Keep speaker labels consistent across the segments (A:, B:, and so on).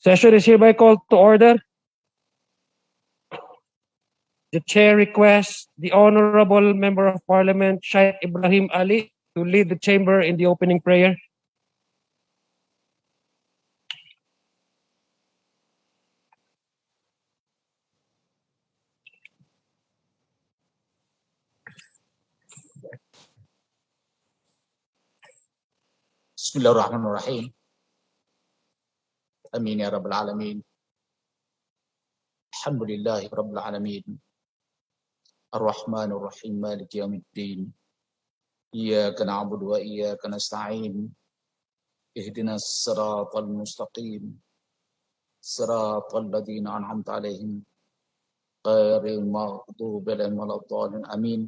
A: Session is hereby called to order. The chair requests the Honorable Member of Parliament, Sheikh Ibrahim Ali, to lead the chamber in the opening prayer.
B: Bismillahirrahmanirrahim. Amin ya Rabbal Alamin. Alhamdulillahi Rabbil Alamin. Ar-Rahmanir-Rahim. Maliki Yawmiddin. Iyyaka na'budu wa iyyaka nasta'in. Ihdinas siratal mustaqim. Siratal ladzina an'amta 'alaihim ghairil maghdubi 'alaihim waladdallin. Amin.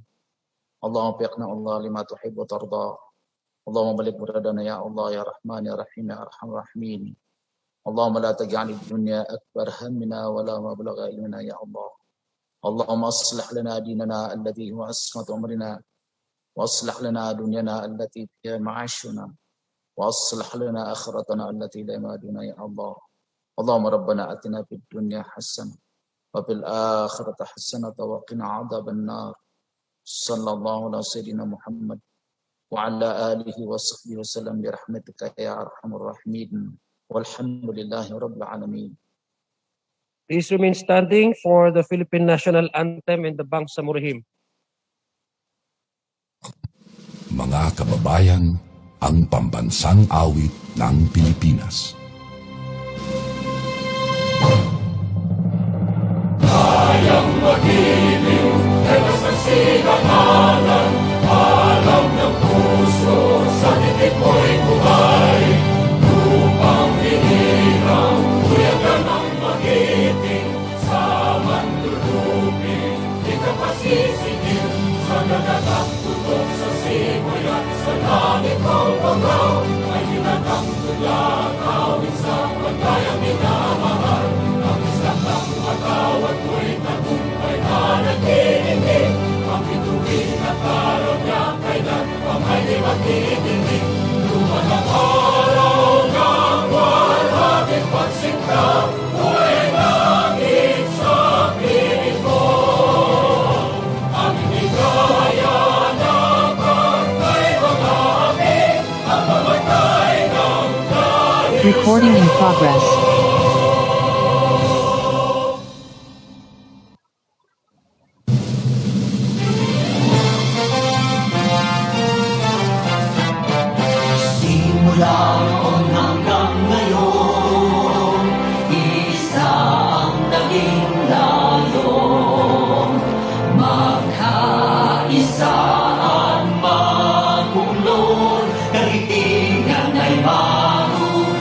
B: Allahumma waffiqna Allah lima tuhibbu wa tarda. Allahumma baligh muradana ya Allah ya Rahman ya Rahim ya Arhamar Rahimin. Allahumma la taj'al ad-dunya akbar hammina wa la mablagha ilmina ya Allah. Allahumma aslih lana dinana alladhi huwa ismatu amrina wa aslih lana dunyana allati fiha ma'ashuna wa aslih lana akhiratana allati la yamaduna ya Allah. Allahumma rabbana atina fid dunya hasanah wa fil akhirati hasanah wa qina adhaban nar. Sallallahu ala sayyidina Muhammad wa ala alihi wa sahbihi wa sallam bi rahmatika ya arhamar rahimin. Walhamdulillahi rabbil alamin.
A: Please remain standing for the Philippine National Anthem and the Bangsamoro Hymn.
C: Mga kababayan, ang pambansang awit ng Pilipinas.
D: Kayang magiliw, telas ang silangalan, alam ng puso, sa titik mo'y buhay. Upang hinirang, kuyagan ang magiting, sa mandulupin, di ka pasisingil, sa nagagang tutok sa simoy at sa langit ang bangaw, ay ginatang tulad, awit sa pagkayang minamahal, ang isang ng matawad mo'y tagumpay na nag-iingin, ang bituin at araw niya kailan pang ay di magdidinig. Luman ang araw ng walhaging pagsinta, buhay langit sa piling mo. Ang inigaya na pagkay mga amin, ang mamatay ng dahil.
E: Recording in progress.
D: Simula hanggang ngayon, isa ang naging layon. Magkaisa at makulong, karitingan ay marugtong.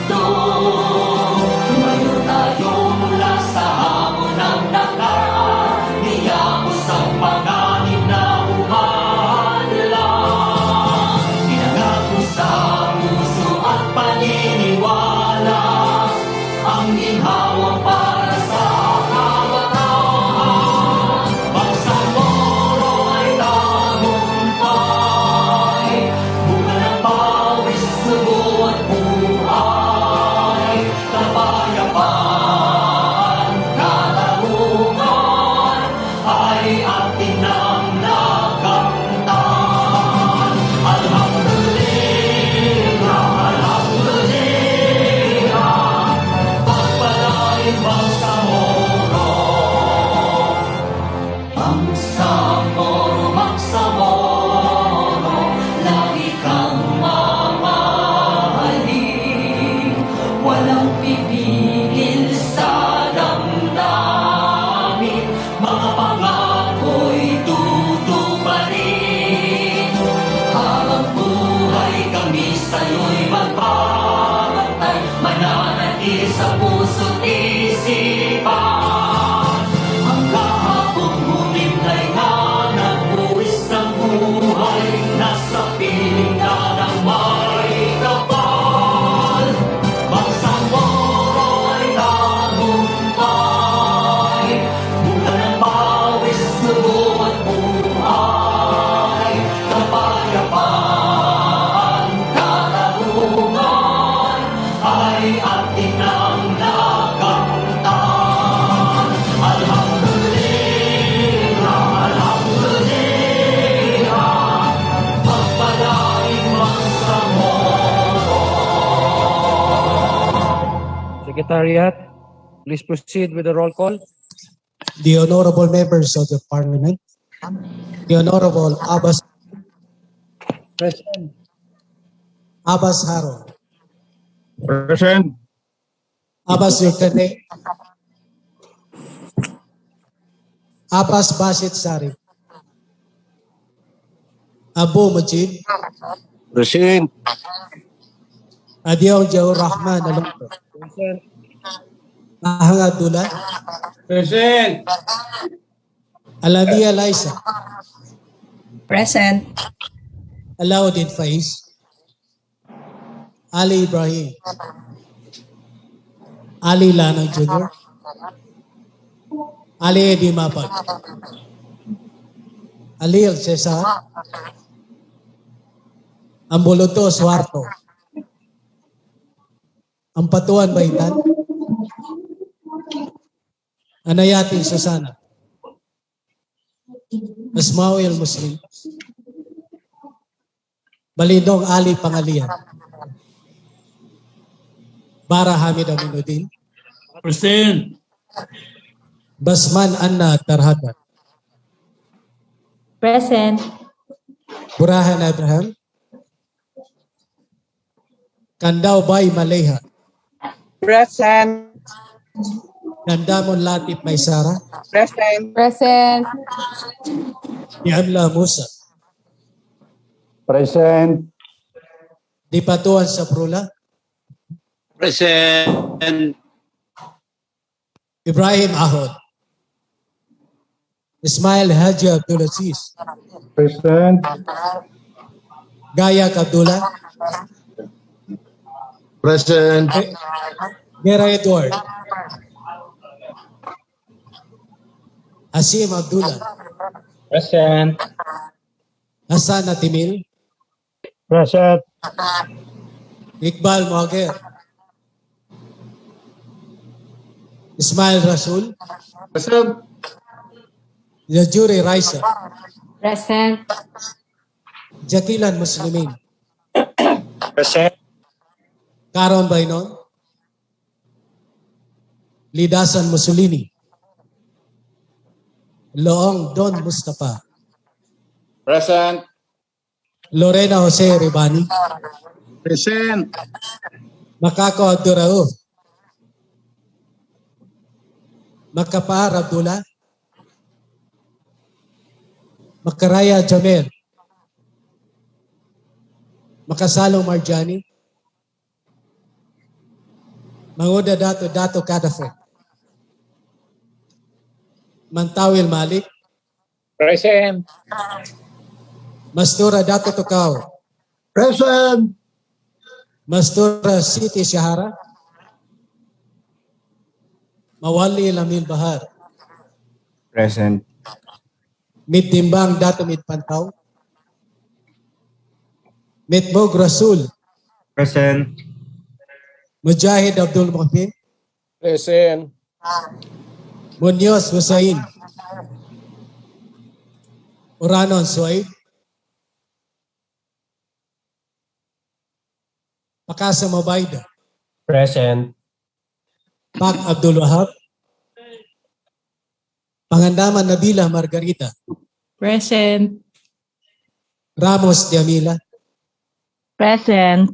A: Secretariat. Please proceed with the roll call.
E: The honorable members of the Parliament, the Honorable Abbas
A: Present.
E: Abbas Haro,
F: Present.
E: Abbas Yurkane, Abbas Basit Sari, Abu Majid,
F: Present.
E: Adiyaw Jawar Rahman Alonso,
A: Present.
E: Ahang Abdullah,
F: Present.
E: Alamiya Laisa,
G: Present.
E: Alauddin Faiz, Ali Ibrahim, Ali Lanang Jr., Ali Edi Mapag, Ali El Cesar, Ambuluto Suarto, Ampatuan Baitan, Anayating Susana, Asmawi El Muslim, Balindong Ali Pangalian, Bara Hamid Aminuddin,
F: Present.
E: Basman Anna Tarhata,
G: Present.
E: Burahan Abraham, Kandao Bay Maleha,
H: Present.
E: Nandamon Latif Maysara,
H: Present.
G: Present.
E: Niamla Musa,
F: Present.
E: Dipatuan Saprula,
F: Present.
E: Ibrahim Ahod, Ismail Haji Abdul Aziz,
F: Present.
E: Gayak Abdullah,
F: Present.
E: Gera Edward, Asim Abdullah,
F: Present.
E: Hasan Atimil,
F: Present.
E: Iqbal Moger, Ismail Rasul,
F: Present.
E: Yajuri Raisa,
G: Present.
E: Jakilan Muslimin,
F: Present.
E: Karon Bainon, Lidasan Mussolini, Loong Don Mustafa,
F: Present.
E: Lorena Jose Ribani,
F: Present.
E: Makako Abdurrauf, Makapar Abdullah, Makaraya Jamel, Makasalo Marjani, Manguda Dato Kadafe, Mantawil Malik,
F: Present.
E: Mastura Dato Tukaw,
F: Present.
E: Mastura Siti Shahara, Mawali Lamil Bahar,
F: Present.
E: Mittimbang Dato Mitpantaw, Mitmog Rasul,
F: Present.
E: Mujahid Abdul Muhsin,
F: Present.
E: Munoz Hussain, Uranon Suaid, Pakasa Mabayda,
F: Present.
E: Pak Abdul Wahab, Pangandaman Nabila Margarita,
G: Present.
E: Ramos Diamila,
G: Present.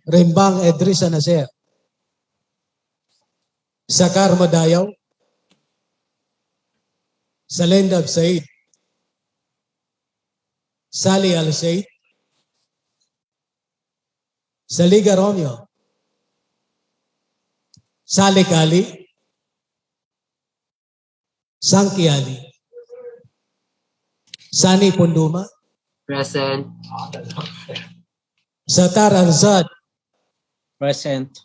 E: Rimbang Edrisa Nasser, Sakar Madayaw, Salendab Said, Sali Al-Said, Saliga Romeo, Salik Ali, Sangki Ali, Sani Punduma,
H: Present.
E: Satar Alzad,
H: Present.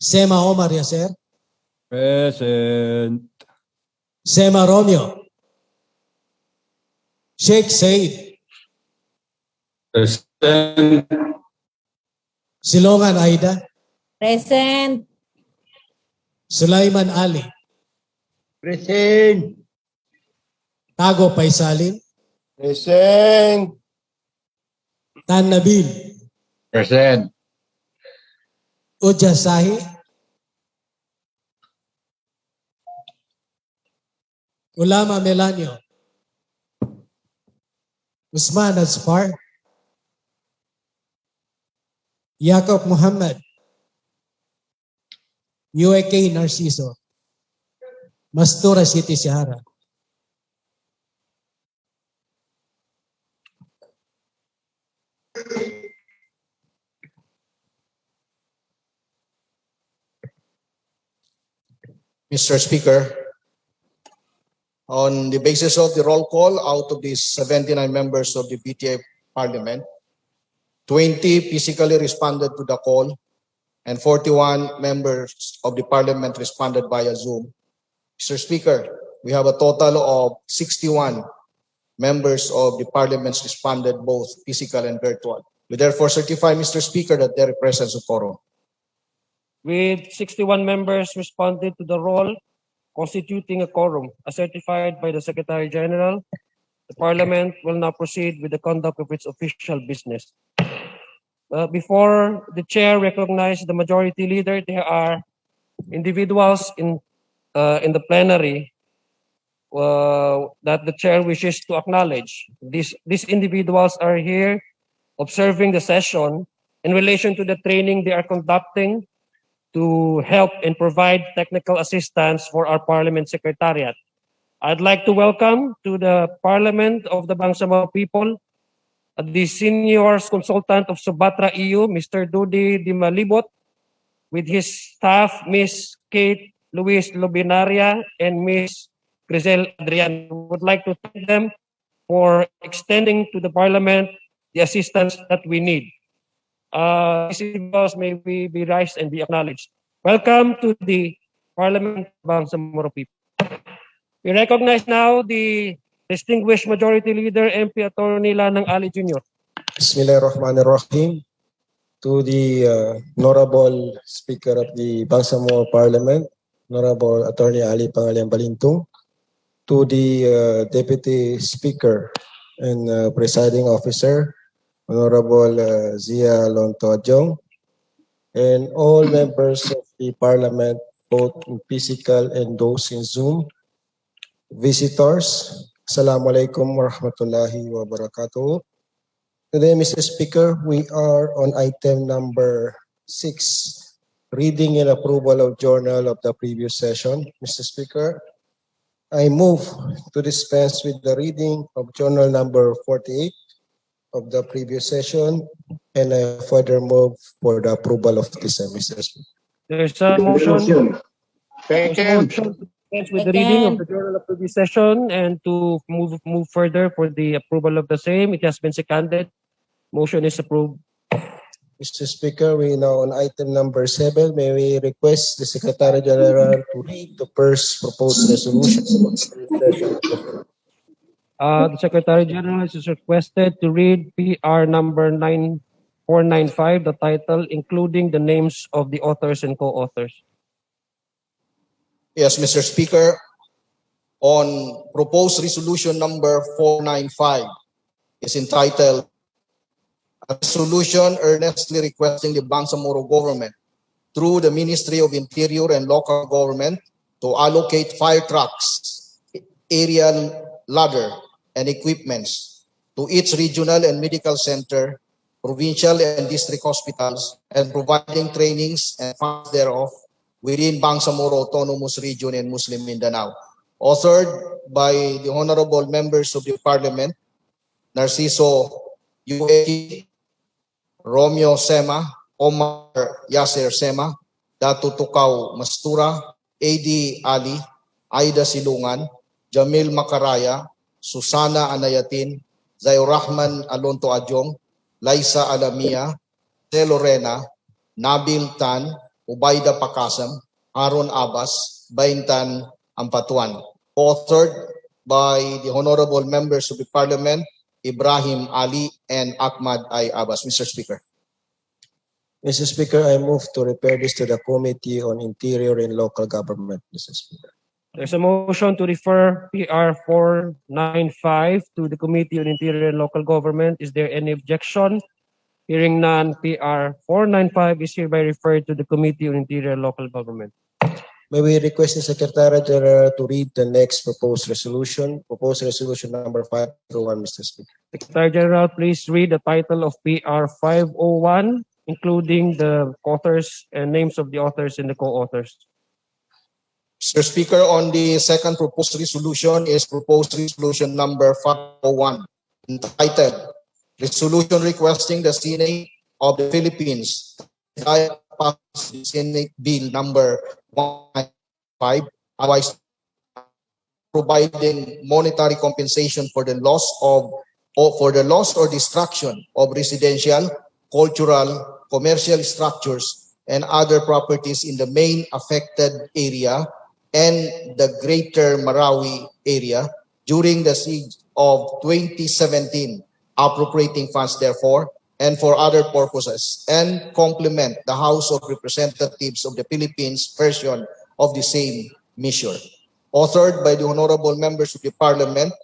E: Sema Omar Yasser,
F: Present.
E: Sema Romeo, Sheikh Said,
F: Present.
E: Silongan Aida,
G: Present.
E: Sulaiman Ali,
F: Present.
E: Tago Paisalin,
F: Present.
E: Tan Nabil,
F: Present.
E: Uja Sahi, Ulama Melanio, Usman Safar, Jacob Muhammad, UAK Narciso, Mastura City Sihara.
I: Mr. Speaker, on the basis of the roll call, out of these 79 members of the BTA Parliament, 20 physically responded to the call and 41 members of the Parliament responded via Zoom. Mr. Speaker, we have a total of 61 members of the Parliament responded both physical and virtual. We therefore certify, Mr. Speaker, that there is presence of quorum.
A: With 61 members responded to the roll, constituting a quorum, as certified by the Secretary General, the Parliament will now proceed with the conduct of its official business. Before the Chair recognizes the Majority Leader, there are individuals in the plenary that the Chair wishes to acknowledge. These individuals are here observing the session in relation to the training they are conducting to help and provide technical assistance for our Parliament Secretariat. I'd like to welcome to the Parliament of the Bangsamoro people the Senior Consultant of Subatra EU, Mr. Dudi Dimalibot, with his staff, Ms. Kate Luis Lubinaria and Ms. Grisel Adrian. Would like to thank them for extending to the Parliament the assistance that we need. These individuals may we be raised and be acknowledged. Welcome to the Parliament of Bangsamoro people. We recognize now the distinguished Majority Leader, MP Attorney Lanang Ali Jr.
F: Bismillahirrahmanirrahim. To the Honorable Speaker of the Bangsamoro Parliament, Honorable Attorney Ali Pangalian Balintong, to the Deputy Speaker and Presiding Officer, Honorable Zia Lonto Adjong, and all members of the Parliament, both in physical and those in Zoom, visitors, Assalamualaikum warahmatullahi wabarakatuh. Today, Mr. Speaker, we are on item number 6, reading and approval of journal of the previous session. Mr. Speaker, I move to dispense with the reading of journal number 48 of the previous session, and I further move for the approval of this, Mr. Speaker.
A: There's a motion.
H: Second.
A: There's a motion to dispense with the reading of the journal of previous session and to move further for the approval of the same. It has been seconded. Motion is approved.
F: Mr. Speaker, we now on item number 7. May we request the Secretary General to read the first proposed resolution of the session.
A: The Secretary General is requested to read PR number 9495, the title, including the names of the authors and co-authors.
I: Yes, Mr. Speaker, on proposed resolution number 495 is entitled a resolution earnestly requesting the Bangsamoro government through the Ministry of Interior and Local Government to allocate fire trucks, aerial ladder, and equipments to each regional and medical center, provincial and district hospitals, and providing trainings and funds thereof within Bangsamoro Autonomous Region and Muslim Mindanao. Authored by the honorable members of the Parliament, Narciso UAK, Romeo Sema, Omar Yasser Sema, Datu Tukaw Mastura, AD Ali, Aida Silungan, Jamil Makaraya, Susana Anayatin, Zairahman Alonto Adjong, Laisa Alamia, Jose Lorena, Nabil Tan, Ubaida Pakasam, Aaron Abbas, Baintan Ampatuan. Authored by the honorable members of the Parliament, Ibrahim Ali and Ahmad I. Abbas. Mr. Speaker.
F: Mr. Speaker, I move to refer this to the Committee on Interior and Local Government, Mr. Speaker.
A: There's a motion to refer PR 495 to the Committee on Interior and Local Government. Is there any objection? Hearing none, PR 495 is hereby referred to the Committee on Interior and Local Government.
F: May we request the Secretary General to read the next proposed resolution number 501, Mr. Speaker.
A: Secretary General, please read the title of PR 501, including the authors and names of the authors and the co-authors.
I: Mr. Speaker, on the second proposed resolution is proposed resolution number 501, entitled Resolution Requesting the Senate of the Philippines to pass the Senate Bill number 195, otherwise providing monetary compensation for the loss or destruction of residential, cultural, commercial structures and other properties in the main affected area and the Greater Marawi area during the siege of 2017, appropriating funds therefore and for other purposes, and complement the House of Representatives of the Philippines version of the same measure. Authored by the honorable members of the Parliament,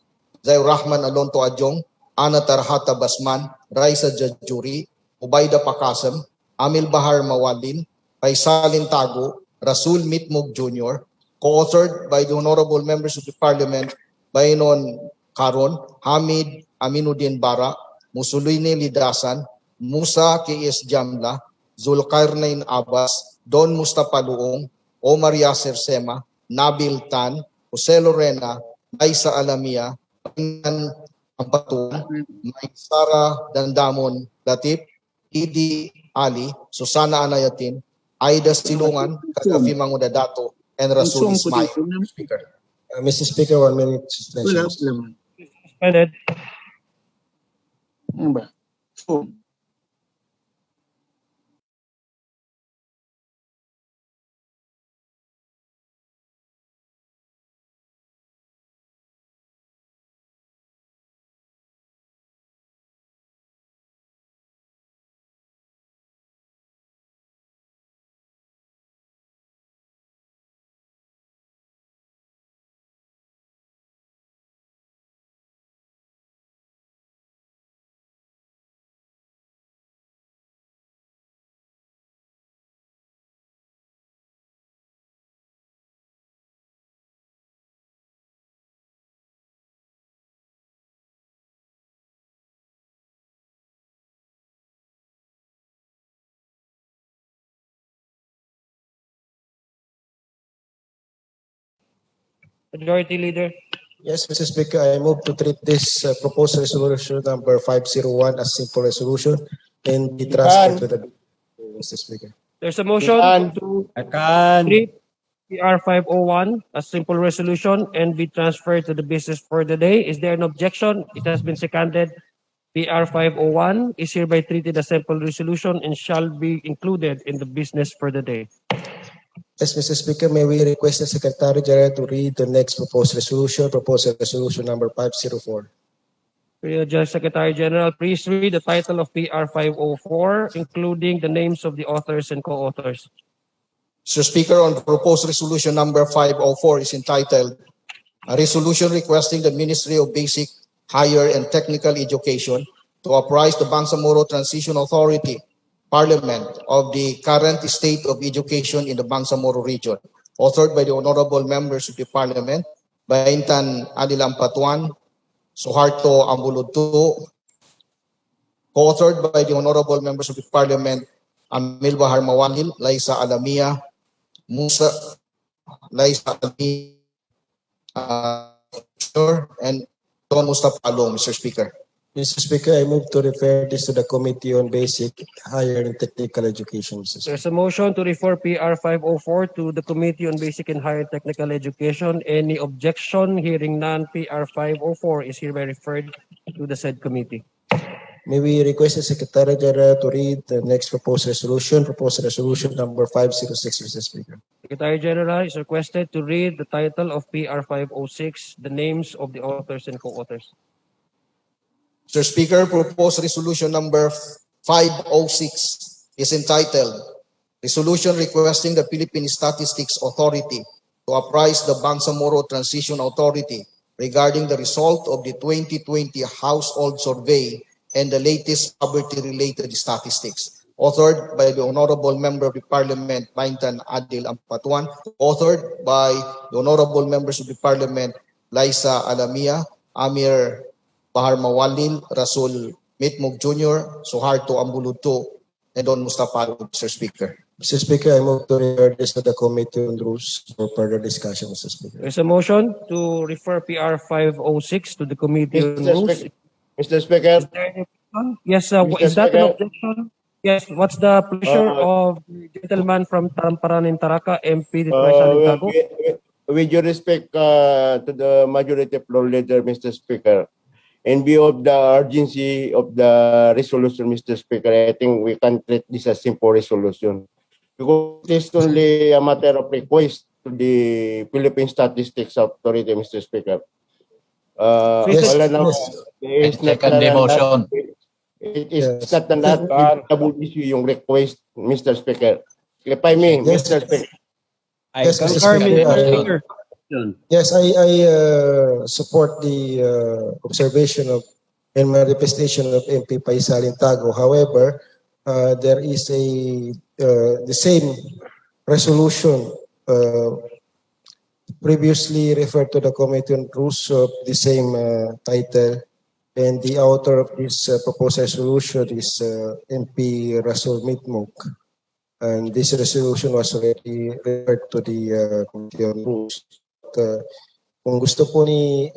I: Zair Rahman Alonto Adjong, Ana Tarhata Basman, Raisa Jajuri, Ubayda Pakasam, Amil Bahar Mawalin, Faisalin Tago, Rasul Mitmug Jr., co-authored by the honorable members of the Parliament, Bainon Karon, Hamid Aminuddin Bara, Musulini Lidasan, Musa K.S. Jamla, Zulkarnain Abbas, Don Mustafa Luong, Omar Yasser Sema, Nabil Tan, Jose Lorena, Laisa Alamia, Painan Ampatuan, Maisara Dandamon Latif, Idi Ali, Susana Anayatin, Aida Silungan, Kagafi Mangudadato, and Rasul Ismail. Speaker.
F: Mr. Speaker, 1 minute suspension.
A: Suspended. Majority Leader.
F: Yes, Mr. Speaker, I move to treat this proposed resolution number 501 as simple resolution and be transferred to the Mr. Speaker.
A: There's a motion to treat PR 501 as simple resolution and be transferred to the business for the day. Is there an objection? It has been seconded. PR 501 is hereby treated as simple resolution and shall be included in the business for the day.
F: Yes, Mr. Speaker, may we request the Secretary General to read the next proposed resolution number 504.
A: Secretary General, please read the title of PR 504, including the names of the authors and co-authors.
I: Mr. Speaker, on proposed resolution number 504 is entitled A Resolution Requesting the Ministry of Basic, Higher and Technical Education to apprise the Bangsamoro Transition Authority, Parliament of the current state of education in the Bangsamoro region, authored by the honorable members of the Parliament, Baintan Alilampatuan, Suharto Ambulutu, co-authored by the honorable members of the Parliament, Amil Bahar Mawalil, Laisa Alamia, Musa, Laisa Alamia, and Don Mustafa Along, Mr. Speaker.
F: Mr. Speaker, I move to refer this to the Committee on Basic, Higher and Technical Education, Mr. Speaker.
A: There's a motion to refer PR 504 to the Committee on Basic and Higher Technical Education. Any objection? Hearing none, PR 504 is hereby referred to the said committee.
F: May we request the Secretary General to read the next proposed resolution number 506, Mr. Speaker.
A: Secretary General is requested to read the title of PR 506, the names of the authors and co-authors.
I: Mr. Speaker, proposed resolution number 506 is entitled Resolution Requesting the Philippine Statistics Authority to apprise the Bangsamoro Transition Authority regarding the result of the 2020 household survey and the latest poverty-related statistics, authored by the Honorable Member of the Parliament, Maintan Adil Ampatuan, authored by the Honorable Members of the Parliament, Liza Alamia, Amir Bahar Mawalil, Rasul Mitmug Jr., Suharto Ambuluto, and Don Mustafa, Mr. Speaker.
F: Mr. Speaker, I move to refer this to the Committee on Rules for further discussion, Mr. Speaker.
A: There's a motion to refer PR 506 to the Committee on Rules.
J: Mr. Speaker,
A: Is there any objection? Yes,
J: Mr.
A: is that an
J: Speaker.
A: objection? Yes, what's the pleasure of the gentleman from Tamparan Taraka, MP Rizal Tago?
J: with due respect to the majority floor leader, Mr. Speaker, in view of the urgency of the resolution, Mr. Speaker, I think we can treat this as simple resolution. Because it's only a matter of request to the Philippine Statistics Authority, Mr. Speaker. Wala na, it's not
B: Second the motion.
J: It is not a double issue yung request, Mr. Speaker. Clarify me,
F: Yes.
J: Mr. Speaker.
F: Yes, Mr. Speaker. Yes, I support the observation of and manifestation of MP Paisalin Tago. However, there is the same resolution previously referred to the Committee on Rules of the same title, and the author of this proposed resolution is MP Rasul Mitmuk. And this resolution was already referred to the Committee on Rules. Kung gusto po ni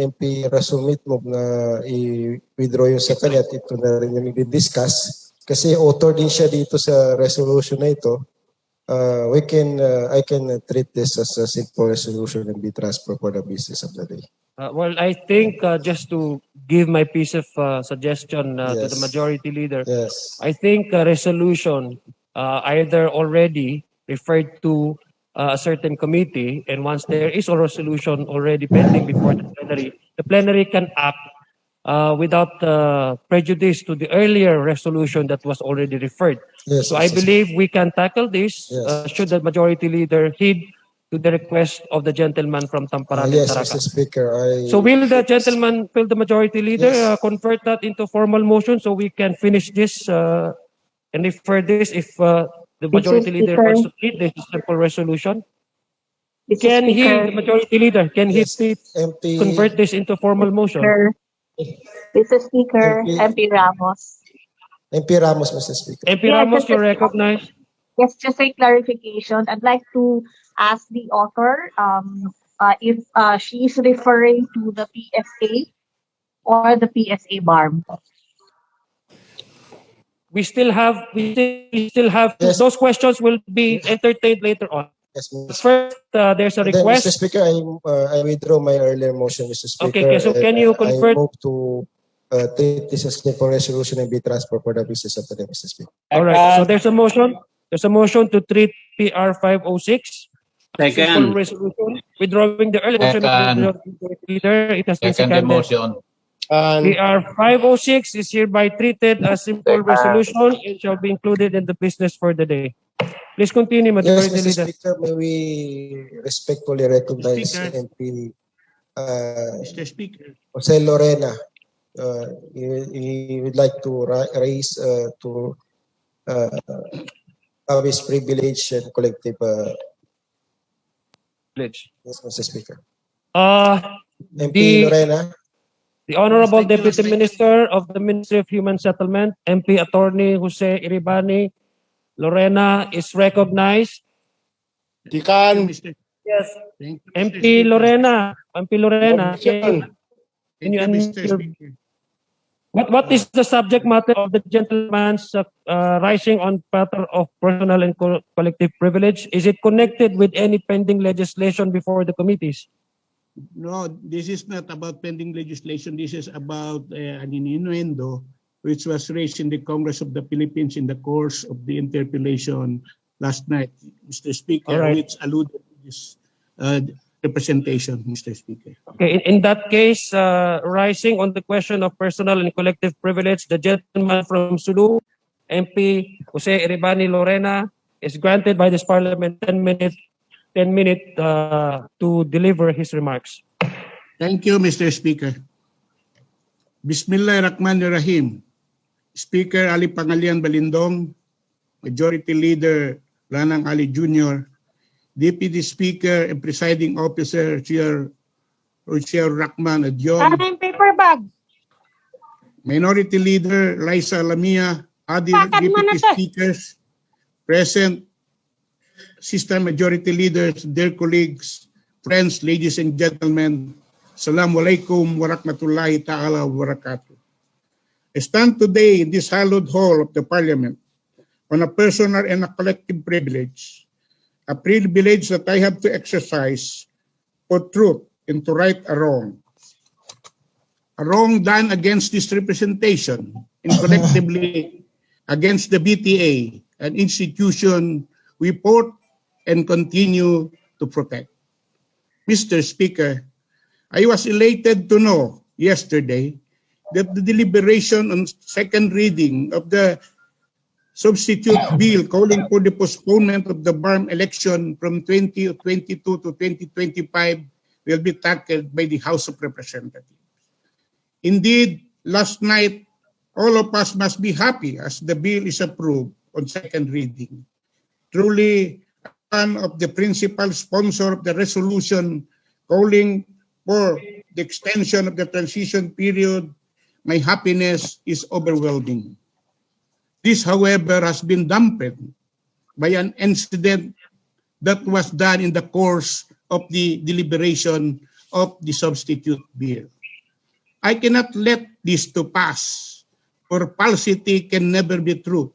F: MP Rasul Mitmuk na i-withdraw yung sa kanya, ito na rin yung i-discuss. Kasi author din siya dito sa resolution na ito. I can treat this as a simple resolution and be transferred for the business of the day.
A: Well, I think just to give my piece of suggestion to the majority leader,
F: Yes.
A: I think a resolution either already referred to a certain committee, and once there is a resolution already pending before the plenary can act without prejudice to the earlier resolution that was already referred.
F: Yes,
A: So I believe we can tackle this should the majority leader heed to the request of the gentleman from Tamparan and
F: Yes,
A: Taraka.
F: Mr. Speaker.
A: So will the majority leader convert that into formal motion so we can finish this and refer this if the majority leader wants to treat this simple resolution? Can he, the majority leader, can he
F: MP,
A: convert this into formal motion?
G: Mr. Speaker, MP Ramos.
F: MP Ramos, Mr. Speaker.
A: MP Ramos, you're recognized.
G: Yes, just a clarification. I'd like to ask the author if she is referring to the PSA or the PSA BARM.
A: We still have
F: Yes.
A: those questions will be entertained later on.
F: Yes, Mr.
A: First, there's a
F: Then, Mr.
A: request.
F: Speaker, I withdraw my earlier motion, Mr. Speaker.
A: Okay, so can you convert?
F: I move to treat this as simple resolution and be transferred for the business of the day, Mr. Speaker.
A: All right. So there's a motion. There's a motion to treat PR 506. Simple resolution. Withdrawing the earlier motion of the leader. It has been
B: Second the
A: seconded.
B: motion.
A: PR 506 is hereby treated as simple resolution and shall be included in the business for the day. Please continue,
F: Yes,
A: Majority
F: Mr.
A: Leader.
F: Speaker, may we respectfully recognize MP
K: Mr. Speaker.
F: Jose Lorena. He would like to raise to his privilege and collective.
A: Privilege.
F: Yes, Mr. Speaker.
A: The
F: MP Lorena.
A: Honorable Deputy Minister of the Ministry of Human Settlement, MP Attorney Jose Iribani Lorena is recognized.
J: Tikan.
A: Yes.
K: Thank you, Mr.
A: MP
K: Speaker.
A: Lorena. MP Lorena.
J: Objection.
A: Can you
K: Thank you,
A: unmute
K: Mr.
A: your-
K: Speaker.
A: What is the subject matter of the gentleman's rising on matter of personal and collective privilege? Is it connected with any pending legislation before the committees?
K: No, this is not about pending legislation. This is about an innuendo which was raised in the Congress of the Philippines in the course of the interpellation last night, Mr. Speaker,
A: All right.
K: which alluded to this representation, Mr. Speaker.
A: Okay, in that case, rising on the question of personal and collective privilege, the gentleman from Sulu, MP Jose Iribani Lorena, is granted by this Parliament 10 minutes to deliver his remarks.
K: Thank you, Mr. Speaker. Bismillahirrahmanirrahim. Speaker Ali Pangalian Balindong, Majority Leader Lanang Ali Jr., Deputy Speaker and Presiding Officer Chair Rahman Adyon,
G: paper bag.
K: Minority Leader Liza Lamia, other
G: Bakit mo
K: Deputy
G: na to?
K: Speakers, present, Assistant Majority Leaders, dear colleagues, friends, ladies and gentlemen, Assalamualaikum warahmatullahi ta'ala wabarakatuh. I stand today in this hallowed hall of the Parliament on a personal and a collective privilege, a privilege that I have to exercise for truth and to right a wrong done against this representation and collectively against the BTA, an institution we support and continue to protect. Mr. Speaker, I was elated to know yesterday that the deliberation on second reading of the substitute bill calling for the postponement of the BARM election from 2022 to 2025 will be tackled by the House of Representatives. Indeed, last night, all of us must be happy as the bill is approved on second reading. Truly, one of the principal sponsors of the resolution calling for the extension of the transition period, my happiness is overwhelming. This, however, has been dampened by an incident that was done in the course of the deliberation of the substitute bill. I cannot let this to pass, for falsity can never be true,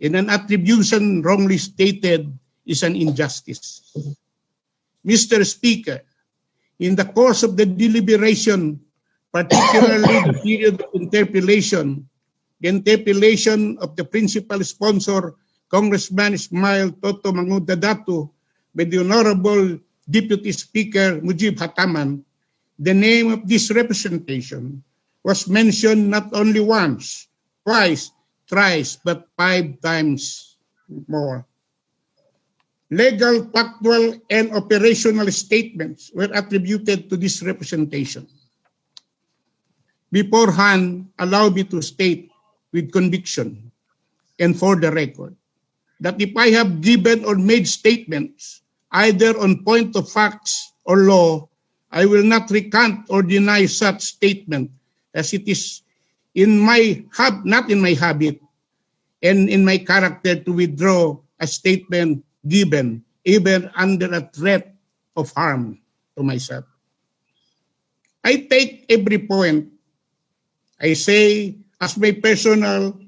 K: and an attribution wrongly stated is an injustice. Mr. Speaker, in the course of the deliberation, particularly the period of interpellation, the interpellation of the principal sponsor, Congressman Ismail Toto Manguda Datu, by the Honorable Deputy Speaker Mujib Hataman, the name of this representation was mentioned not only once, twice, thrice, but 5 times more. Legal, factual, and operational statements were attributed to this representation. Beforehand, allow me to state with conviction and for the record that if I have given or made statements either on point of facts or law, I will not recant or deny such statement, as it is not in my habit and in my character to withdraw a statement given even under a threat of harm to myself. I take every point I say as my personal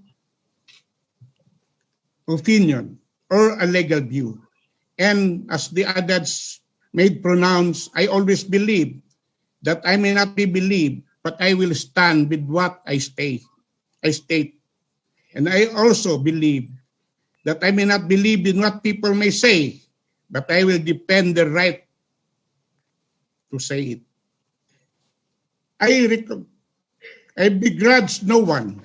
K: opinion or a legal view. And as the others made pronounce, I always believe that I may not be believed, but I will stand with what I state. And I also believe that I may not believe in what people may say, but I will defend the right to say it. I begrudge no one.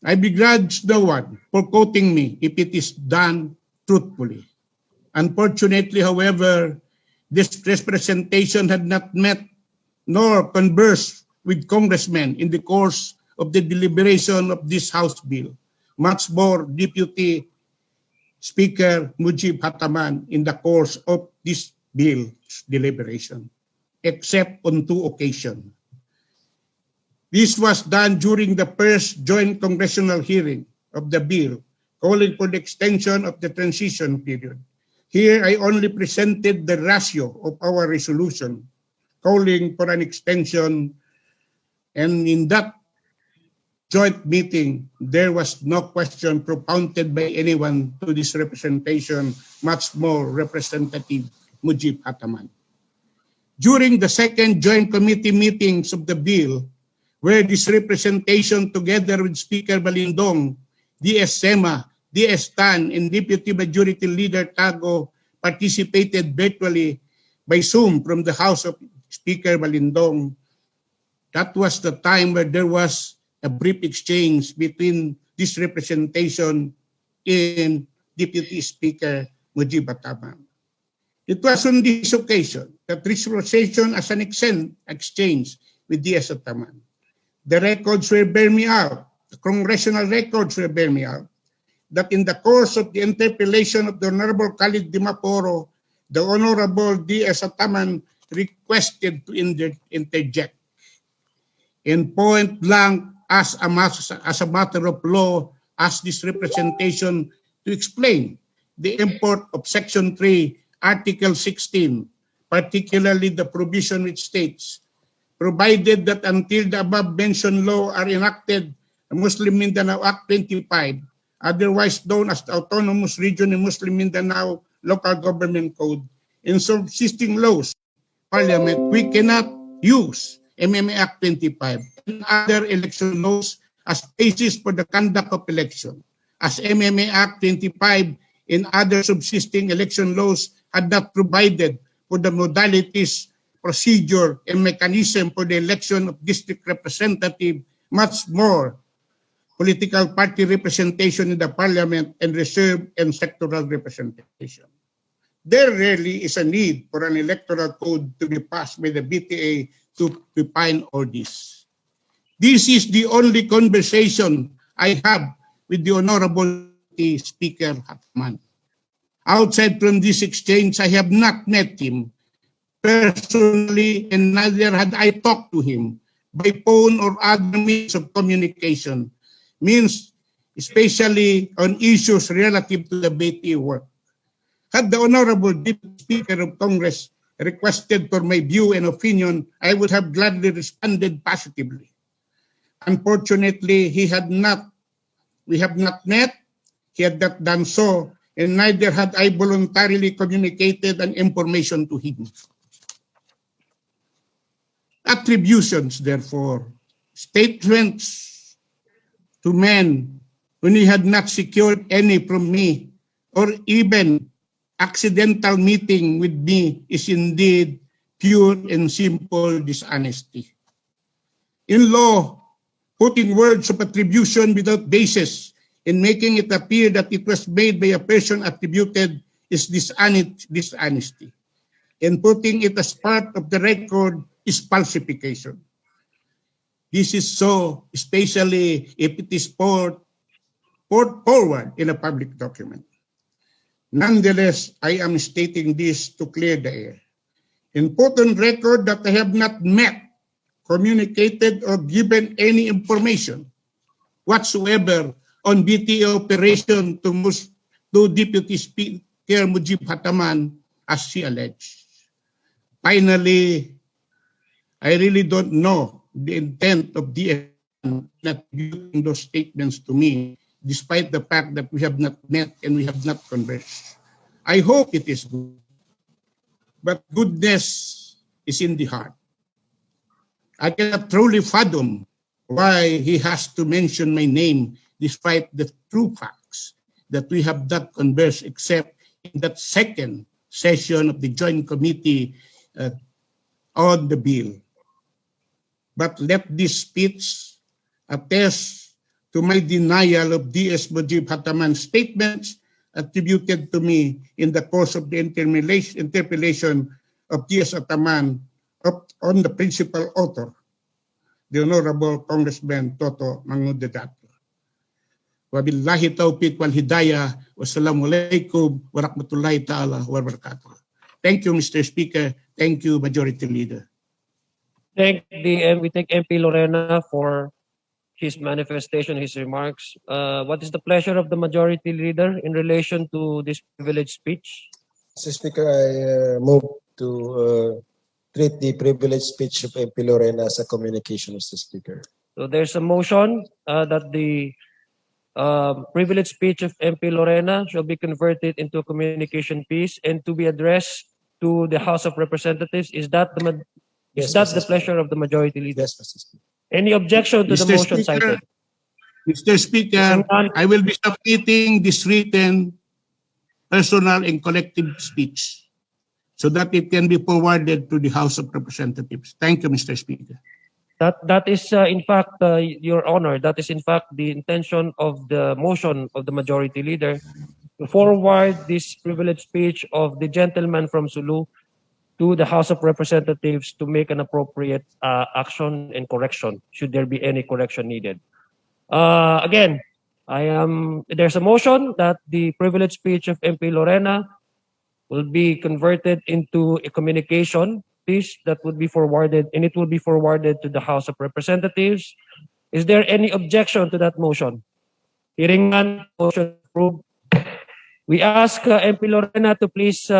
K: I begrudge no one for quoting me if it is done truthfully. Unfortunately, however, this representation had not met nor conversed with congressmen in the course of the deliberation of this House bill, much more Deputy Speaker Mujib Hataman in the course of this bill's deliberation, except on 2 occasions. This was done during the first joint congressional hearing of the bill, calling for the extension of the transition period. Here, I only presented the ratio of our resolution, calling for an extension, and in that joint meeting, there was no question propounded by anyone to this representation, much more Representative Mujib Hataman. During the second joint committee meetings of the bill, where this representation together with Speaker Balindong, DS Sema, DS Tan, and Deputy Majority Leader Tago participated virtually by Zoom from the house of Speaker Balindong. That was the time where there was a brief exchange between this representation and Deputy Speaker Mujib Hataman. It was on this occasion that this conversation as an exchange with DS Hataman The records will bear me out. The congressional records will bear me out. That in the course of the interpellation of the Honorable Khalid Dimaporo, the Honorable D.S. Ataman requested to interject in point blank as a matter of law, ask this representation to explain the import of Section 3, Article 16, particularly the provision which states, provided that until the above-mentioned law are enacted, the Muslim Mindanao Act 25, otherwise known as the Autonomous Region in Muslim Mindanao Local Government Code, in subsisting laws, Parliament, we cannot use MMA Act 25 and other election laws as basis for the conduct of election, as MMA Act 25 and other subsisting election laws had not provided for the modalities, procedure, and mechanism for the election of district representative, much more political party representation in the Parliament and reserve and sectoral representation. There rarely is a need for an electoral code to be passed by the BTA to define all this. This is the only conversation I have with the Honorable Speaker Hatman. Outside from this exchange, I have not met him personally, and neither had I talked to him by phone or other means of communication, especially on issues relative to the BTA work. Had the Honorable Deputy Speaker of Congress requested for my view and opinion, I would have gladly responded positively. Unfortunately, we have not met, he had not done so, and neither had I voluntarily communicated an information to him. Attributions, therefore, statements to men when he had not secured any from me, or even accidental meeting with me, is indeed pure and simple dishonesty. In law, putting words of attribution without basis and making it appear that it was made by a person attributed is dishonesty. And putting it as part of the record is falsification. This is so, especially if it is poured forward in a public document. Nonetheless, I am stating this to clear the air. And put on record that I have not met, communicated, or given any information whatsoever on BTA operation to Deputy Speaker Mujib Hataman as she alleged. Finally, I really don't know the intent of DFA not giving those statements to me, despite the fact that we have not met and we have not conversed. I hope it is good, but goodness is in the heart. I cannot truly fathom why he has to mention my name despite the true facts that we have not conversed except in that second session of the Joint Committee on the bill. But let this speech attest to my denial of D.S. Mujib Hataman's statements attributed to me in the course of the interpellation of D.S. Hataman on the principal author, the Honorable Congressman Toto Mangudato. Wabillahi taufiq wal hidayah. Wassalamualaikum warahmatullahi ta'ala wabarakatuh. Thank you, Mr. Speaker. Thank you, Majority Leader.
A: We thank MP Lorena for his manifestation, his remarks. What is the pleasure of the Majority Leader in relation to this privileged speech?
F: Mr. Speaker, I move to treat the privileged speech of MP Lorena as a communication, Mr. Speaker.
A: So there's a motion that the privileged speech of MP Lorena shall be converted into a communication piece and to be addressed to the House of Representatives. Is that the pleasure of the Majority Leader?
F: Yes, Mr. Speaker.
A: Any objection to the motion cited?
K: Mr. Speaker, I will be submitting this written, personal, and collective speech so that it can be forwarded to the House of Representatives. Thank you, Mr. Speaker.
A: That is, in fact, Your Honor, that is, in fact, the intention of the motion of the Majority Leader to forward this privileged speech of the gentleman from Sulu to the House of Representatives to make an appropriate action and correction, should there be any correction needed. Again, there's a motion that the privileged speech of MP Lorena will be converted into a communication piece that would be forwarded, and it will be forwarded to the House of Representatives. Is there any objection to that motion? Hearing none, motion approved. We ask MP Lorena to please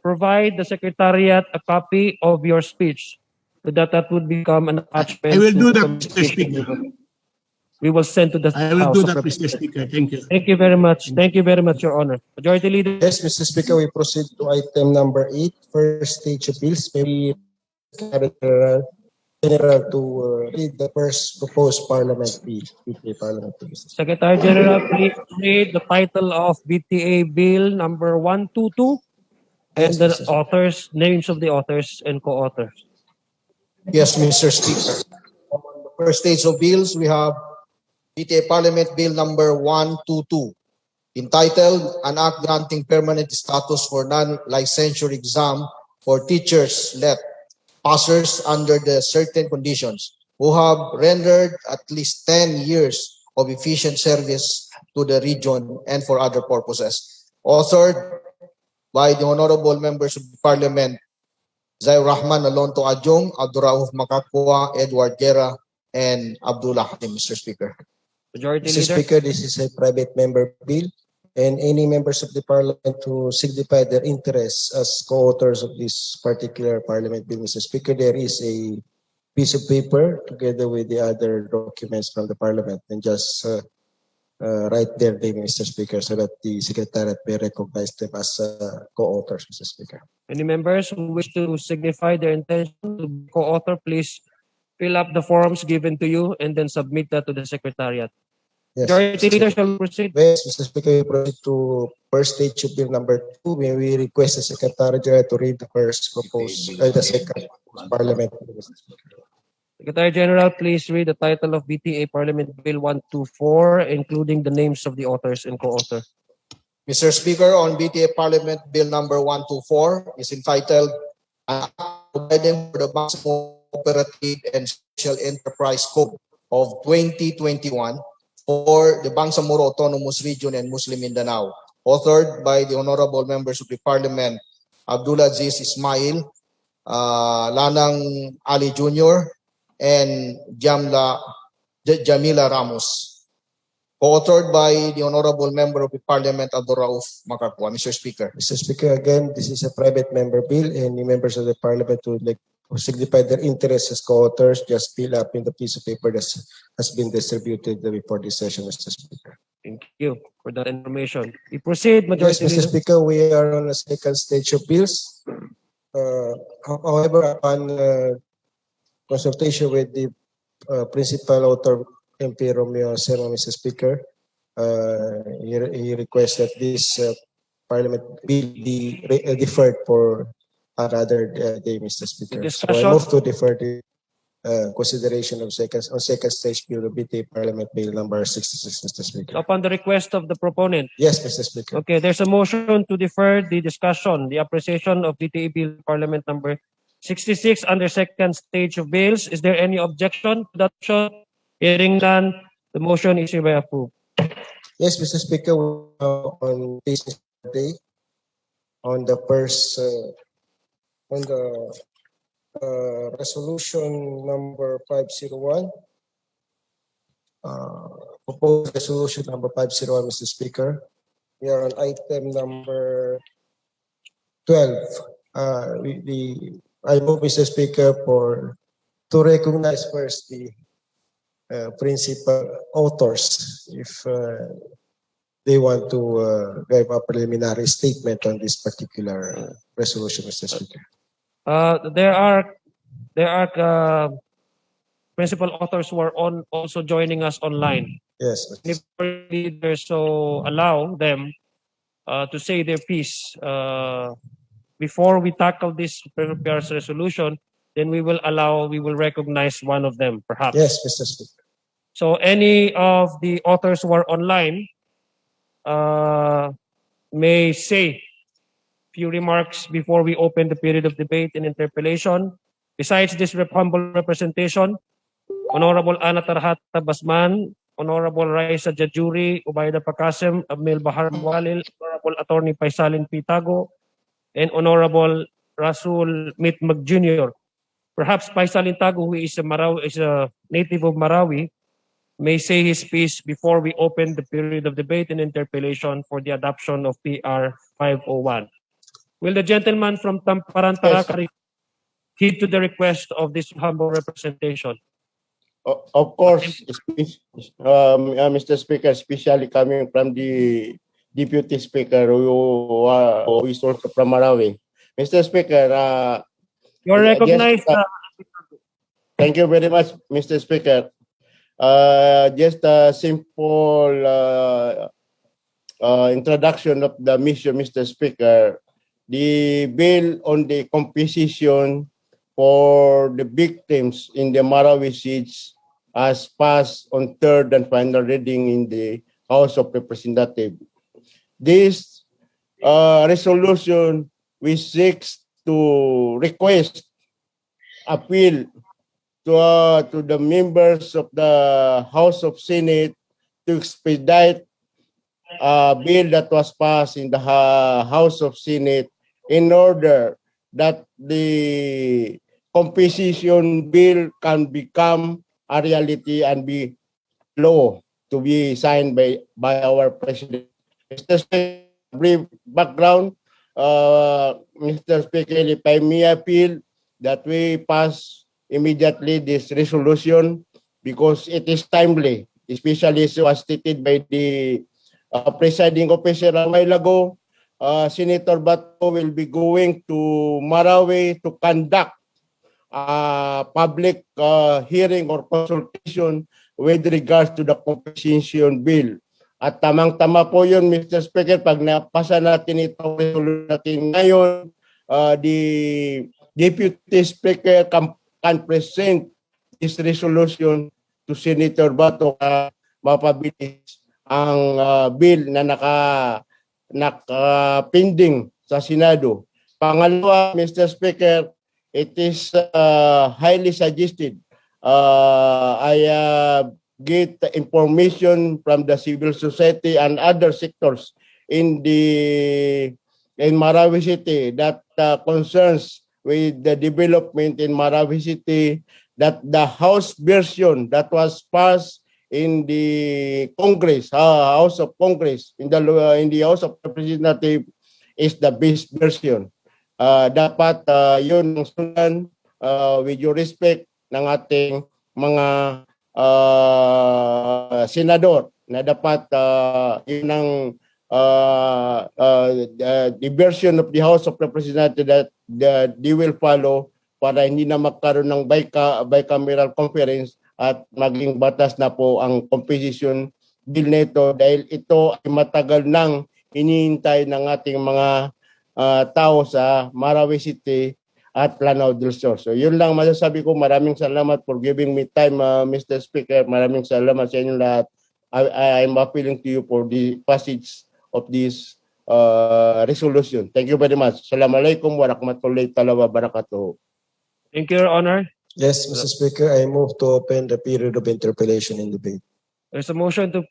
A: provide the Secretariat a copy of your speech so that would become an attachment.
K: I will
A: to
K: do
A: the
K: that, Mr. Speaker.
A: We will send to the
K: I will
A: House
K: do
A: of
K: that, Mr.
A: Representatives.
K: Speaker. Thank you.
A: Thank you very much. Thank you very much, Your Honor. Majority Leader.
F: Yes, Mr. Speaker, we proceed to item number 8, first stage appeals. May we General to read the first proposed Parliament bill, BTA Parliament bill.
A: Secretary General, please read the title of BTA Bill number 122 and
F: Yes,
A: the
F: Mr. Speaker.
A: authors, names of the authors and co-authors.
I: Yes, Mr. Speaker. On the first stage of bills, we have BTA Parliament Bill number 122, entitled An Act Granting Permanent Status for Non-Licensure Exam for Teachers let passers under the certain conditions who have rendered at least 10 years of efficient service to the region and for other purposes. Authored by the honorable members of the Parliament, Zair Rahman Alonto Adjong, Abdurrauf Makakwa, Edward Guerra, and Abdullah Hatim, Mr. Speaker.
A: Majority
F: Mr.
A: Leader.
F: Speaker, this is a private member bill, and any members of the Parliament who signify their interests as co-authors of this particular Parliament bill, Mr. Speaker, there is a piece of paper together with the other documents from the Parliament, and just write their name, Mr. Speaker, so that the Secretariat may recognize them as co-authors, Mr. Speaker.
A: Any members who wish to signify their intention to be co-author, please fill up the forms given to you and then submit that to the Secretariat.
F: Yes,
A: Majority
F: Mr.
A: Leader
F: Speaker.
A: shall proceed.
F: Yes, Mr. Speaker, we proceed to first stage of bill number 2. May we request the Secretary General to read the first proposed, the second Parliament bill, Mr. Speaker.
A: Secretary General, please read the title of BTA Parliament Bill 124, including the names of the authors and co-authors.
I: Mr. Speaker, on BTA Parliament Bill number 124 is entitled An Act Providing for the Bangsamoro Cooperative and Social Enterprise Code of 2021 for the Bangsamoro Autonomous Region and Muslim Mindanao, authored by the honorable members of the Parliament, Abdullah Aziz Ismail, Lanang Ali Jr., and Jamila Ramos, co-authored by the honorable member of the Parliament, Abdurrauf Makakwa. Mr. Speaker.
F: Mr. Speaker, again, this is a private member bill, and the members of the Parliament who signify their interests as co-authors just fill up in the piece of paper that has been distributed before this session, Mr. Speaker.
A: Thank you for that information. We proceed,
F: Yes,
A: Majority
F: Mr.
A: Leader.
F: Speaker, we are on the second stage of bills. However, upon consultation with the principal author, MP Romeo Sermo, Mr. Speaker, he requests that this Parliament bill be deferred for another day, Mr. Speaker. So I move to defer the consideration of second stage bill of BTA Parliament Bill number 66, Mr. Speaker.
A: Upon the request of the proponent.
F: Yes, Mr. Speaker.
A: Okay, there's a motion to defer the discussion, the appreciation of BTA Bill Parliament number 66 under second stage of bills. Is there any objection to that motion? Hearing none, the motion is hereby approved.
F: Yes, Mr. Speaker, on this day, on the first, on the resolution number 501, proposed resolution number 501, Mr. Speaker. We are on item number 12. I move, Mr. Speaker, to recognize first the principal authors if they want to give a preliminary statement on this particular resolution, Mr. Speaker.
A: There are principal authors who are also joining us online.
F: Yes.
A: If leaders so allow them to say their piece before we tackle this prepares resolution, then we will recognize one of them, perhaps.
F: Yes, Mr. Speaker.
A: So any of the authors who are online may say few remarks before we open the period of debate and interpellation. Besides this humble representation, Honorable Ana Tarhata Basman, Honorable Raisa Jajuri, Ubayda Pakasim, Abmil Bahar Walil, Honorable Attorney Paisalin Pitago, and Honorable Rasul Mitmag Jr. Perhaps Paisalin Tago, who is a native of Marawi, may say his piece before we open the period of debate and interpellation for the adoption of PR 501. Will the gentleman from Tamparan Tarakari heed to the request of this humble representation?
J: Of course, Mr. Speaker, especially coming from the Deputy Speaker who is also from Marawi. Mr. Speaker,
A: You're recognized.
J: thank you very much, Mr. Speaker. Just a simple introduction of the mission, Mr. Speaker. The bill on the composition for the victims in the Marawi siege has passed on third and final reading in the House of Representatives. This resolution which seeks to request appeal to the members of the House of Senate to expedite a bill that was passed in the House of Senate in order that the composition bill can become a reality and be law to be signed by our president. Mr. Speaker, brief background, Mr. Speaker, if I may appeal that we pass immediately this resolution because it is timely, especially so as stated by the presiding officer a while ago. Senator Bato will be going to Marawi to conduct a public hearing or consultation with regards to the composition bill. At tamang-tama po yun, Mr. Speaker, pag napasa natin itong resolution natin ngayon, the Deputy Speaker can present this resolution to Senator Bato mapabilis ang bill na naka-pending sa Senado. Pangalawa, Mr. Speaker, it is highly suggested. I get information from the civil society and other sectors in Marawi City that concerns with the development in Marawi City, that the House version that was passed in the Congress, House of Congress, in the House of Representatives is the best version. Dapat yun ang sundan with your respect ng ating mga senador na dapat yun ang the version of the House of Representatives that they will follow para hindi na magkaroon ng bicameral conference at maging batas na po ang composition bill nito dahil ito ay matagal nang hinihintay ng ating mga tao sa Marawi City at Lanao del Sur. So yun lang masasabi ko. Maraming salamat for giving me time, Mr. Speaker. Maraming salamat sa inyo lahat. I'm appealing to you for the passage of this resolution. Thank you very much. Assalamualaikum warahmatullahi wabarakatuh.
A: Thank you, Your Honor.
F: Yes, Mr. Speaker, I move to open the period of interpellation and debate.
A: There's a motion to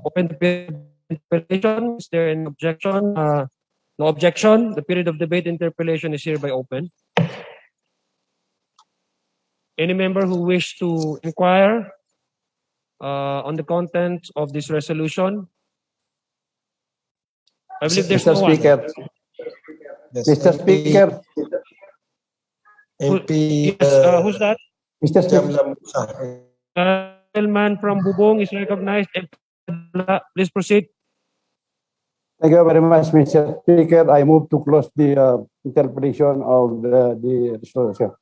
A: open the period of interpellation. Is there an objection? No objection. The period of debate interpellation is hereby open. Any member who wish to inquire on the content of this resolution? I believe there's
L: Mr.
A: no
L: Speaker.
F: Yes,
L: Mr. Speaker.
F: MP
A: who's that?
L: Mr. Speaker.
A: Gentleman from Bubong is recognized. Please proceed.
L: Thank you very much, Mr. Speaker. I move to close the interpretation of the resolution.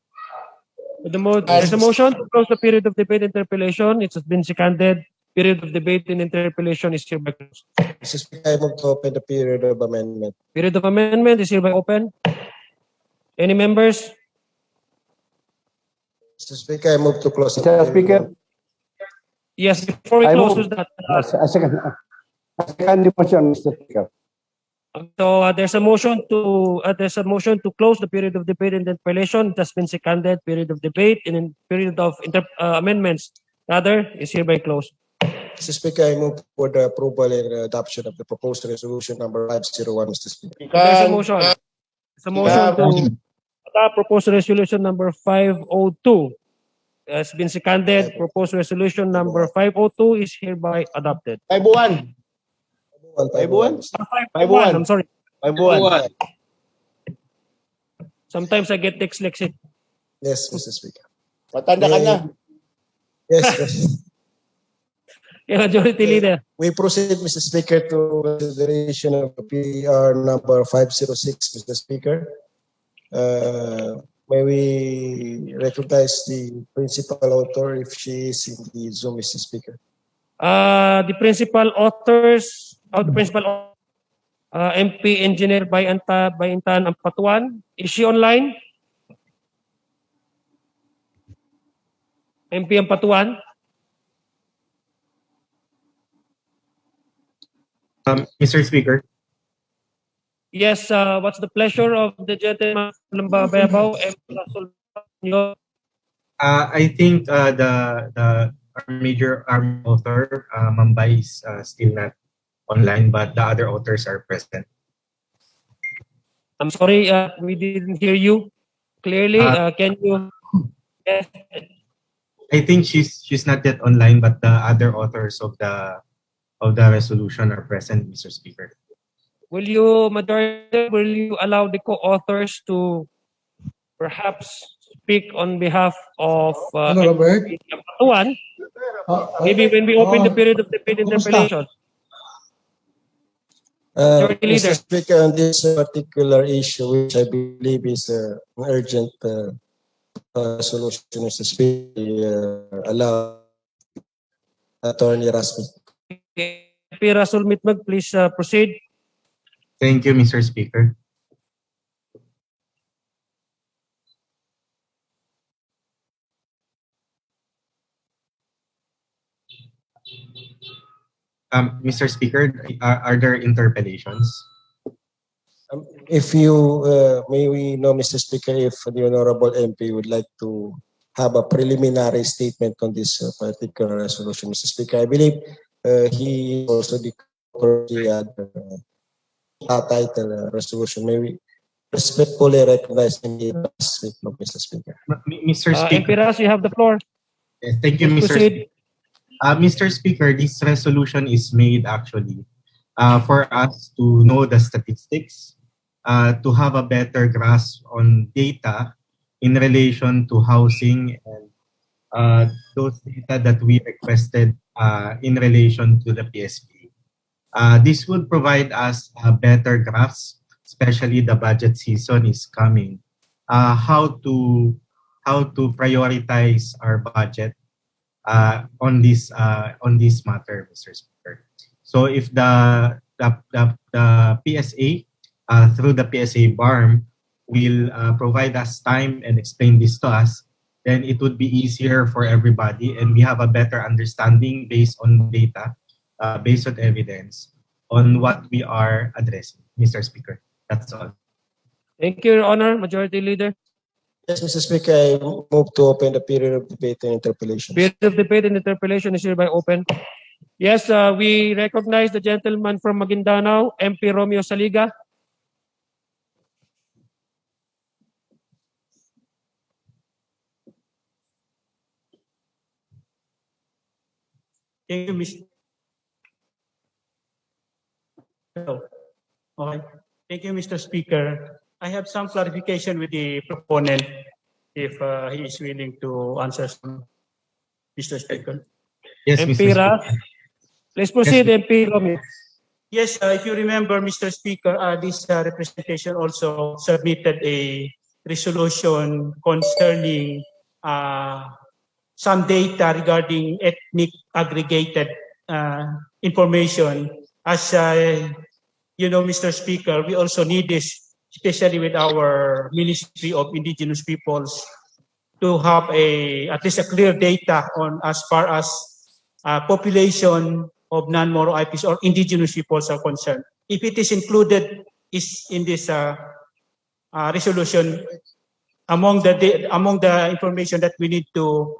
A: There's a motion to close the period of debate interpellation. It has been seconded. Period of debate and interpellation is hereby closed.
F: Mr. Speaker, I move to open the period of amendment.
A: Period of amendment is hereby open. Any members?
F: Mr. Speaker, I move to close the
L: Mr. Speaker.
A: Yes, before we
L: I
A: close
L: move-
A: that.
L: A second the motion, Mr. Speaker.
A: So there's a motion to close the period of debate and interpellation. It has been seconded. Period of debate and in period of amendments rather is hereby closed.
F: Mr. Speaker, I move for the approval and adoption of the proposed resolution number 501, Mr. Speaker.
A: There's a motion. There's a motion to adopt proposed resolution number 502. Has been seconded. Proposed resolution number 502 is hereby adopted.
J: 501.
F: 501.
A: 501. I'm sorry.
J: 501.
A: Sometimes I get dyslexic.
F: Yes, Mr. Speaker.
J: Matanda ka na.
F: Yes.
A: Majority Leader.
F: We proceed, Mr. Speaker, to consideration of PR number 506, Mr. Speaker. May we recognize the principal author if she is in the Zoom, Mr. Speaker?
A: The principal authors, MP Engineer Bayintan Ampatuan. Is she online? MP Ampatuan?
M: Mr. Speaker.
A: Yes, what's the pleasure of the gentleman from Bayabaw?
M: I think the major army author, Mambay, is still not online, but the other authors are present.
A: I'm sorry, we didn't hear you clearly. Can you? Yes.
M: I think she's not yet online, but the other authors of the resolution are present, Mr. Speaker.
A: Will you allow the co-authors to perhaps speak on behalf of one? Maybe when we open the period of debate and interpellation.
F: Mr. Speaker, on this particular issue, which I believe is an urgent solution, Mr. Speaker, allow Attorney Rasmus.
A: Rasul Mitmag, please proceed.
M: Thank you, Mr. Speaker. Mr. Speaker, are there interpellations?
F: If you may we know, Mr. Speaker, if the Honorable MP would like to have a preliminary statement on this particular resolution, Mr. Speaker. I believe he also the title resolution. May we respectfully recognize him, Mr. Speaker.
M: Mr. Speaker.
A: MP Ras, you have the floor.
M: Yes, thank you, Mr. Speaker. Mr. Speaker, this resolution is made actually for us to know the statistics, to have a better grasp on data in relation to housing and those data that we requested in relation to the PSP. This would provide us a better grasp, especially the budget season is coming, how to prioritize our budget on this matter, Mr. Speaker. So if the PSA through the PSA BARM will provide us time and explain this to us, then it would be easier for everybody, and we have a better understanding based on data, based on evidence, on what we are addressing, Mr. Speaker. That's all.
A: Thank you, Your Honor. Majority Leader.
F: Yes, Mr. Speaker, I move to open the period of debate and interpellation.
A: Period of debate and interpellation is hereby open. Yes, we recognize the gentleman from Maguindanao, MP Romeo Saliga.
N: Thank you, Mr. Okay. Thank you, Mr. Speaker. I have some clarification with the proponent if he is willing to answer some, Mr. Speaker.
M: Yes,
A: MP Ras. Please proceed, yes, MP Romeo.
N: Yes, if you remember, Mr. Speaker, this representation also submitted a resolution concerning some data regarding ethnic aggregated information. As you know, Mr. Speaker, we also need this, especially with our Ministry of Indigenous Peoples, to have at least a clear data on as far as population of non-Moro IPs or indigenous peoples are concerned. if it is included is in this resolution among the information that we need to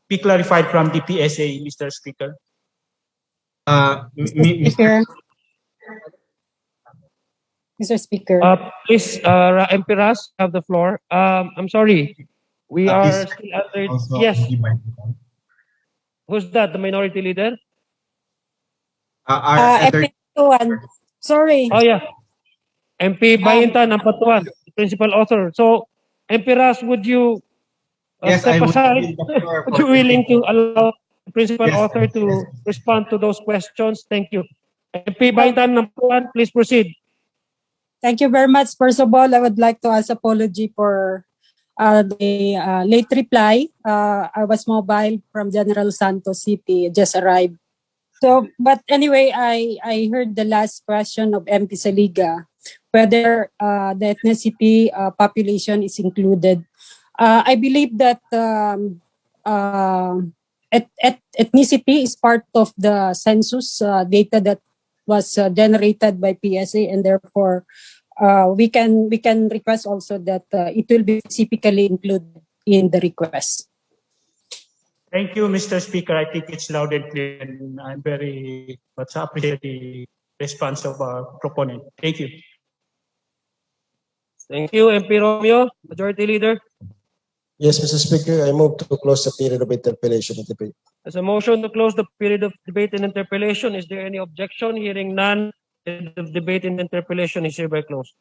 N: be clarified from the PSA, Mr. Speaker.
O: Speaker. Mr. Speaker.
A: Please, MP Ras, have the floor. I'm sorry. We are
M: Please
A: still under.
M: also
A: Yes.
M: be mindful.
A: Who's that? The minority leader?
M: Our other
O: Sorry.
A: Oh, yeah. MP Bayintan, ang patuan, principal author. So, MP Ras, would you
M: Yes, I
A: step
M: would
A: aside?
M: yield the floor
A: Would
M: for
A: you willing to
M: today.
A: allow the principal
M: Yes,
A: author to respond to those questions? Thank you. MP Bayintan, ang patuan, please proceed.
O: Thank you very much. First of all, I would like to ask apology for the late reply. I was mobile from General Santos City, just arrived. So, but anyway, I heard the last question of MP Saliga, whether the ethnicity population is included. I believe that ethnicity is part of the census data that was generated by PSA, and therefore we can request also that it will be specifically included in the request.
N: Thank you, Mr. Speaker. I think it's loud and clear, and I'm very much appreciate the response of our proponent. Thank you.
A: Thank you, MP Romeo, Majority Leader.
F: Yes, Mr. Speaker, I move to close the period of interpellation and debate.
A: As a motion to close the period of debate and interpellation, is there any objection? Hearing none, the debate and interpellation is hereby closed.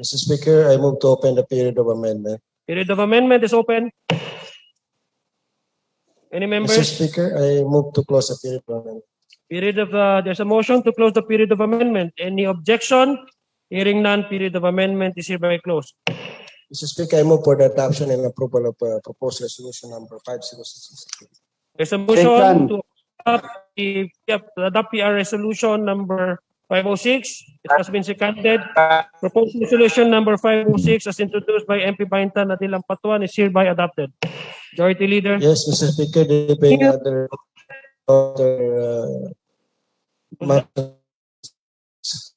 F: Mr. Speaker, I move to open the period of amendment.
A: Period of amendment is open. Any members?
F: Mr. Speaker, I move to close the period of amendment.
A: Period of there's a motion to close the period of amendment. Any objection? Hearing none, period of amendment is hereby closed.
F: Mr. Speaker, I move for the adoption and approval of proposed resolution number 5066.
A: There's a motion to adopt PR resolution number 506. It has been seconded. Proposed resolution number 506 as introduced by MP Bayintan Adilang Patuan is hereby adopted. Majority Leader.
F: Yes, Mr. Speaker, there being other matters,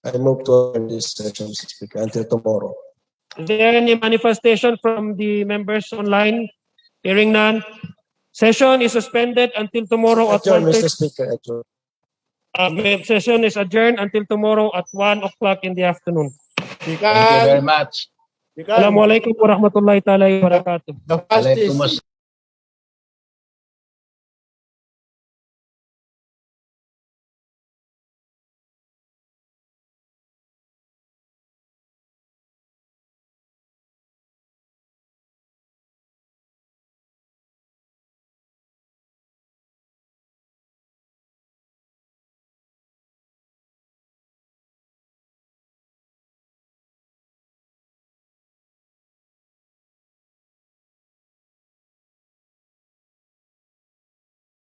F: I move to open this session, Mr. Speaker, until tomorrow.
A: Is there any manifestation from the members online? Hearing none. Session is suspended until tomorrow at 1:30.
F: Mr. Speaker, adjourn.
A: Session is adjourned until tomorrow at 1 o'clock in the afternoon.
B: Thank you very much.
A: Assalamualaikum warahmatullahi taala wabarakatuh.
J: The fastest